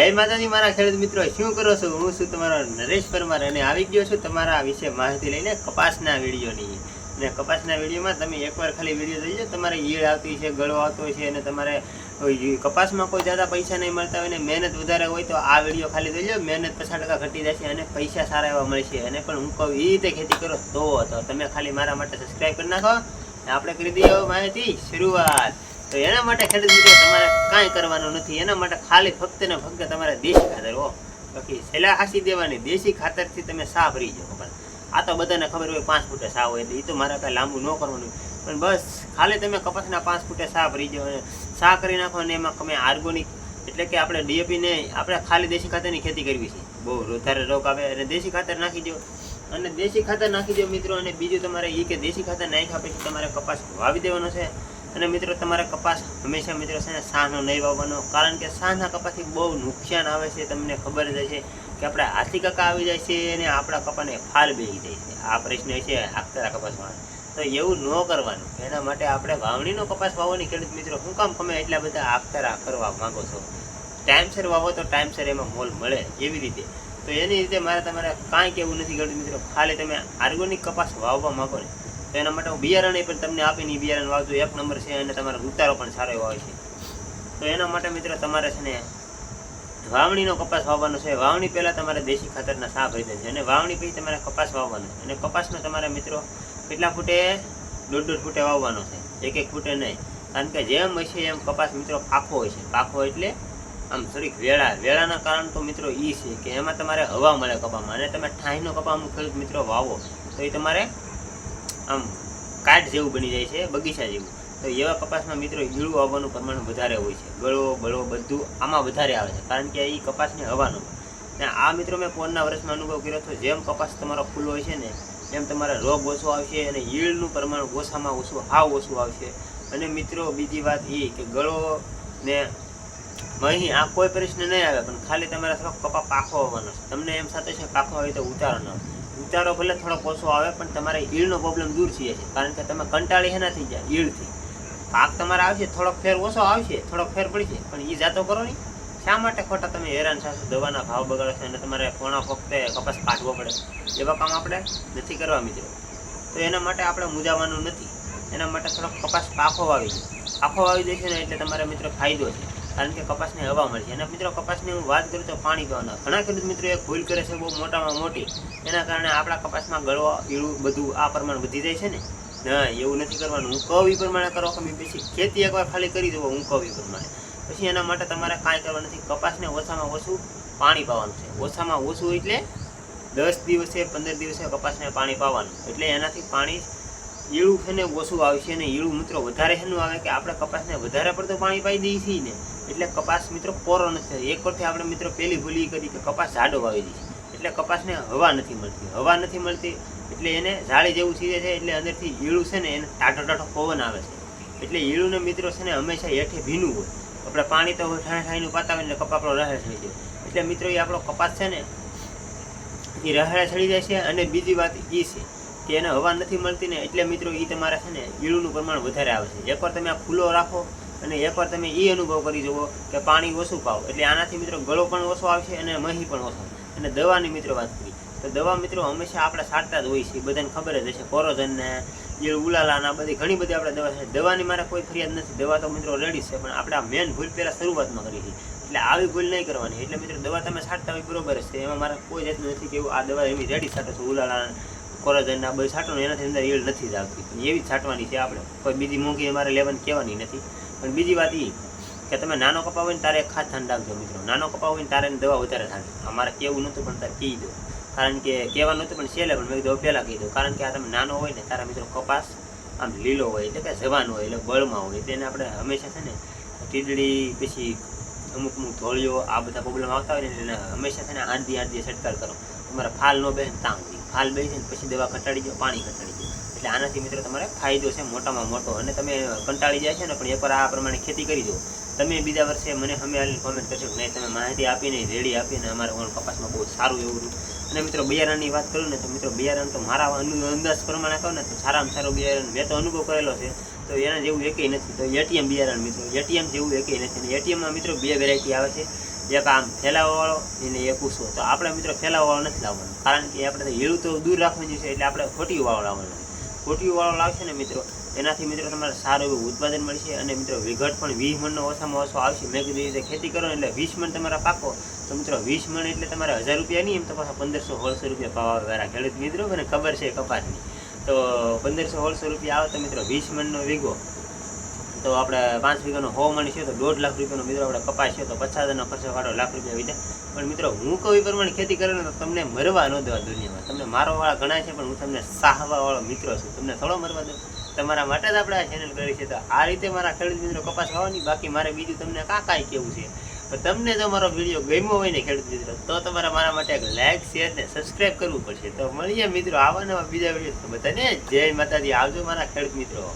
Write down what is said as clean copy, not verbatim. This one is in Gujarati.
જય માતાજી મારા ખેડૂત મિત્રો, શું કરો છો? હું છું તમારો નરેશ પરમાર અને આવી ગયો છું તમારા વિશે માહિતી લઈને કપાસના વિડીયોની. અને કપાસના વિડીયોમાં તમે એકવાર ખાલી વિડીયો જોઈજો. તમારે ઈયળ આવતી છે, ગળો આવતો હોય છે અને તમારે કપાસમાં કોઈ જ્યાદા પૈસા નહીં મળતા હોય ને મહેનત વધારે હોય તો આ વિડીયો ખાલી જોઈજો. મહેનત 50% ઘટી જશે અને પૈસા સારા એવા મળશે. અને પણ હું કહું એ રીતે ખેતી કરો તો તમે ખાલી મારા માટે સબસ્ક્રાઈબ કરી નાખો. આપણે કરી દઈએ માહિતી શરૂઆત. તો એના માટે ખેડૂત મિત્રો તમારે કાંઈ કરવાનું નથી. એના માટે ખાલી ફક્ત ને ફક્ત તમારે દેશી ખાતર હો, બાકી સેલા હાસી દેવાની. દેશી ખાતરથી તમે સા ભરી જાઓ. ખબર આ તો બધાને ખબર હોય 5 ફૂટે સા હોય, એ તો મારે કાંઈ લાંબુ ન કરવાનું. પણ બસ ખાલી તમે કપાસના 5 ફૂટે સા ભરી જાઓ અને સા કરી નાખો. અને એમાં તમે ઓર્ગોનિક એટલે કે આપણે ડીએપી ને આપણે ખાલી દેશી ખાતરની ખેતી કરવી છે. બહુ વધારે રોગ આવે અને દેશી ખાતર નાખી દો. અને દેશી ખાતર નાખી દો મિત્રો. અને બીજું તમારે એ કે દેશી ખાતર નાખ્યા પછી તમારે કપાસ વાવી દેવાનો છે. અને મિત્રો તમારે કપાસ હંમેશા મિત્રો છે ને સાહનો નહીં વાવવાનો, કારણ કે સાહના કપાસથી બહુ નુકસાન આવે છે. તમને ખબર જ હશે કે આપણે હાથી કાકા આવી જાય છે અને આપણા કપાને ફાલ બેસી જાય છે. આ પ્રશ્ન છે આખતરા કપાસમાં. તો એવું ન કરવાનું. એના માટે આપણે વાવણીનો કપાસ વાવવાની ખેડૂત મિત્રો શું કામ તમે એટલા બધા આખતરા કરવા માંગો છો? ટાઈમસર વાવો તો ટાઈમસર એમાં મોલ મળે એવી રીતે. તો એની રીતે મારે તમારે કાંઈ કહેવું નથી ખેડૂત મિત્રો. ખાલી તમે ઓર્ગેનિક કપાસ વાવવા માંગો ને તો એના માટે હું બિયારણ પણ તમને આપીને બિયારણ વાવજો. 1 નંબર છે અને તમારો ઉતારો પણ સારો એવો હોય છે. તો એના માટે મિત્રો તમારે છે ને વાવણીનો કપાસ વાવવાનો છે. વાવણી પહેલાં તમારે દેશી ખાતરના સા ભરી દેશે અને વાવણી પછી તમારે કપાસ વાવવાનો. અને કપાસનો તમારે મિત્રો કેટલા ફૂટે? 1.5 ફૂટે વાવવાનો છે, 1 ફૂટે નહીં. કારણ કે જેમ હશે એમ કપાસ મિત્રો પાકો હોય છે. પાકો એટલે આમ થોડીક વેળાના કારણ તો મિત્રો એ છે કે એમાં તમારે હવા મળે કપામાં. અને તમે ઠાઈનો કપા અમુક ખેડૂત મિત્રો વાવો તો એ તમારે આમ કાટ જેવું બની જાય છે, બગીચા જેવું. તો એવા કપાસમાં મિત્રો ઈળું આવવાનું પ્રમાણ વધારે હોય છે. ગળો બધું આમાં વધારે આવે છે, કારણ કે એ કપાસને હવાનો. ને આ મિત્રો મેં પોરના વર્ષમાં અનુભવ કર્યો હતો. જેમ કપાસ તમારો ફૂલ હોય છે ને એમ તમારે રોગ ઓછો આવશે અને ઈળનું પ્રમાણ ઓછામાં ઓછું હાવ ઓછું આવશે. અને મિત્રો બીજી વાત એ કે ગળો ને અહીં આ કોઈ પ્રશ્ન નહીં આવે, પણ ખાલી તમારે થોડોક કપા પાકો હોવાનો છે. તમને એમ સાથે છે પાકો હોય તો ઉતારો ન આવે. ઉતારો ભલે થોડોક ઓછો આવે પણ તમારે ઈળનો પ્રોબ્લેમ દૂર થઈ જશે, કારણ કે તમે કંટાળી હેનાથી જાય ઈળથી. પાક તમારે આવશે, થોડોક ફેર ઓછો આવશે, થોડોક ફેર પડશે, પણ એ જાતો કરો નહીં. શા માટે ખોટા તમે હેરાન થશો? દવાના ભાવ બગાડે છે અને તમારે પોણા વખતે કપાસ કાઢવો પડે. એવા કામ આપણે નથી કરવા મિત્રો. તો એના માટે આપણે મૂંઝાવાનું નથી. એના માટે થોડોક કપાસ પાકો વાવી દો. પાકો વાવી દેશે ને એટલે તમારે મિત્રો ફાયદો છે, કારણ કે કપાસને હવા મળશે. અને મિત્રો કપાસની હું વાત કરું તો પાણી પીવાના ઘણા ખેડૂત મિત્રો એક ભૂલ કરે છે બહુ મોટામાં મોટી. એના કારણે આપણા કપાસમાં ગળવા ઈળું બધું આ પ્રમાણ વધી જાય છે ને. ના, એવું નથી કરવાનું. હું કહું એ પ્રમાણે કરો. પછી ખેતી એકવાર ખાલી કરી દો હું કહું એ પ્રમાણે. પછી એના માટે તમારે કાંઈ કરવાનું નથી. કપાસને ઓછામાં ઓછું પાણી પાવાનું છે. ઓછામાં ઓછું એટલે 10 દિવસે 15 દિવસે કપાસને પાણી પાવાનું. એટલે એનાથી પાણી ઈળું છે ને ઓછું આવશે. અને ઈળું મિત્રો વધારે શેનું આવે કે આપણે કપાસને વધારે પડતું પાણી પાઈ દઈએ છીએ ને એટલે કપાસ મિત્રો કોરો નથી. એક વખતે આપણે મિત્રો પહેલી ભૂલ એ કરી કે કપાસ જાડો વાવી દઈએ એટલે કપાસને હવા નથી મળતી. હવા નથી મળતી એટલે એને જાળી જેવું સીધે છે. એટલે અંદરથી ઈળું છે ને એને ટાઢો પવન આવે છે. એટલે ઈળુંને મિત્રો છે ને હંમેશા હેઠે ભીનું હોય. આપણે પાણી તો ઠાણીનું પાતા હોય એટલે કપા આપણો રહે ચડી જાય. એટલે મિત્રો એ આપણો કપાસ છે ને એ રહે ચડી જાય છે. અને બીજી વાત એ છે કે એને હવા નથી મળતી ને એટલે મિત્રો એ તમારે છે ને ઈળુંનું પ્રમાણ વધારે આવે છે. એકવાર તમે આ ખુલ્લો રાખો અને એકવાર તમે એ અનુભવ કરી જુઓ કે પાણી ઓછું પાવો એટલે આનાથી મિત્રો ગળો પણ ઓછો આવશે અને મહી પણ ઓછો. અને દવાની મિત્રો વાત કરી તો દવા મિત્રો હંમેશા આપણે છાંટતા જ હોય છે. બધાને ખબર જ હશે. કોરોજનને ઈળ ઉલાલાના બધી ઘણી બધી આપણે દવા છે. દવાની મારે કોઈ ફરિયાદ નથી. દવા તો મિત્રો રેડી છે. પણ આપણે આ મેન ભૂલ પહેલાં શરૂઆતમાં કરી છે. એટલે આવી ભૂલ નહીં કરવાની. એટલે મિત્રો દવા તમે છાંટતા હોય બરોબર છે. એમાં મારે કોઈ જાતનું નથી કે આ દવા એવી રેડી છાંટો છો ઉલાલા કોરોજનના બધું છાંટો એનાથી અંદર ઈળ નથી જ આવતી. પણ એવી જ છાંટવાની છે. આપણે કોઈ બીજી મોંઘી અમારે લેવાની કહેવાની નથી. પણ બીજી વાત એ કે તમે નાનો કપા હોય ને તારે એક ખાસ ધ્યાન રાખજો મિત્રો. નાનો કપા હોય ને તારે દવા વધારે થાય. અમારે કેવું નહોતું પણ તારે કહી દો, કારણ કે કહેવાનું નહોતું પણ છેલ્લે પણ મેં કીધું પહેલાં કહી દો. કારણ કે આ તમે નાનો હોય ને તારા મિત્રો કપાસ આમ લીલો હોય એટલે કે જવાન હોય એટલે બળમાં હોય એટલે એને આપણે હંમેશા છે ને ટીડડી પછી અમુક ધોળીઓ આ બધા પ્રોબ્લેમ આવતા હોય ને એને હંમેશા છે ને આંધી છટકાર કરો. તમારે ફાલ ન બેસે તાંગ ફાલ બેસે ને પછી દવા ઘટાડી દો, પાણી ઘટાડી દો. એટલે આનાથી મિત્રો તમારે ફાયદો છે મોટામાં મોટો. અને તમે કંટાળી જાય છે ને પણ એકવાર આ પ્રમાણે ખેતી કરી દો. તમે બીજા વર્ષે મને અમે હાલીને કોમેન્ટ કરશો કે નહીં તમે માહિતી આપીને રેડી આપીને અમારે કપાસમાં બહુ સારું એવું રહ્યું. અને મિત્રો બિયારણની વાત કરું ને તો મિત્રો બિયારણ તો મારા અંદાજ પ્રમાણે કહું ને તો સારામાં સારું બિયારણ મેં તો અનુભવ કરેલો છે તો એના જેવું એકેય નથી. તો એટીએમ બિયારણ મિત્રો એટીએમ જેવું એકેય નથી. અને એટીએમમાં મિત્રો 2 વેરાયટી આવે છે. એક આમ ફેલાવાવાળો અને એક ઊંચો. તો આપણે મિત્રો ફેલાવાવાળો નથી લાવવાનો, કારણ કે આપણે હીળું તો દૂર રાખવાનું છે, એટલે આપણે ખોટીવાળો લાવવાનો. ખોટીવાળો લાવશે ને મિત્રો, એનાથી મિત્રો તમારે સારું એવું ઉત્પાદન મળશે, અને મિત્રો વિઘટ પણ 20 મણનો ઓછામાં ઓછો આવશે. મેં કીધું રીતે ખેતી કરો એટલે 20 મણ તમારા પાકો, તો મિત્રો 20 મણ એટલે તમારે 1000 રૂપિયા નહીં, એમ તો પાછા 1500-1600 રૂપિયા ભાવ આવે વાળા ખેડૂત મિત્રો, મને ખબર છે કપાસની. તો 1500-1600 રૂપિયા આવે તો મિત્રો 20 મણનો વીઘો, તો આપણે 5 વીઘાનો 100 મણ છે તો 1.5 લાખ રૂપિયાનો મિત્રો આપણે કપાસ છે, તો 50,000નો ખર્ચો કાઢો, લાખ રૂપિયા વિધા. પણ મિત્રો હું કહું એ પ્રમાણે ખેતી કરો ને તો તમને મરવા ન દેવા દુનિયામાં. તમને મારવાવાળા ઘણા છે, પણ હું તમને સાહવાવાળો મિત્રો છું, તમને થોડો મરવા દઉં. તમારા માટે જ આપણે આ ચેનલ કરી છે. તો આ રીતે મારા ખેડૂત મિત્રો કપાસ વાવવાની, બાકી મારે બીજું તમને કાંઈ કેવું છે. તો તમને જો મારો વિડીયો ગમ્યો હોય ને ખેડૂત મિત્રો, તો તમારે મારા માટે એક લાઈક, શેર ને સબસ્ક્રાઈબ કરવું પડશે. તો મળીએ મિત્રો આવા નવા બીજા વિડીયો. તો બધાને જય માતાજી. આવજો મારા ખેડૂત મિત્રો.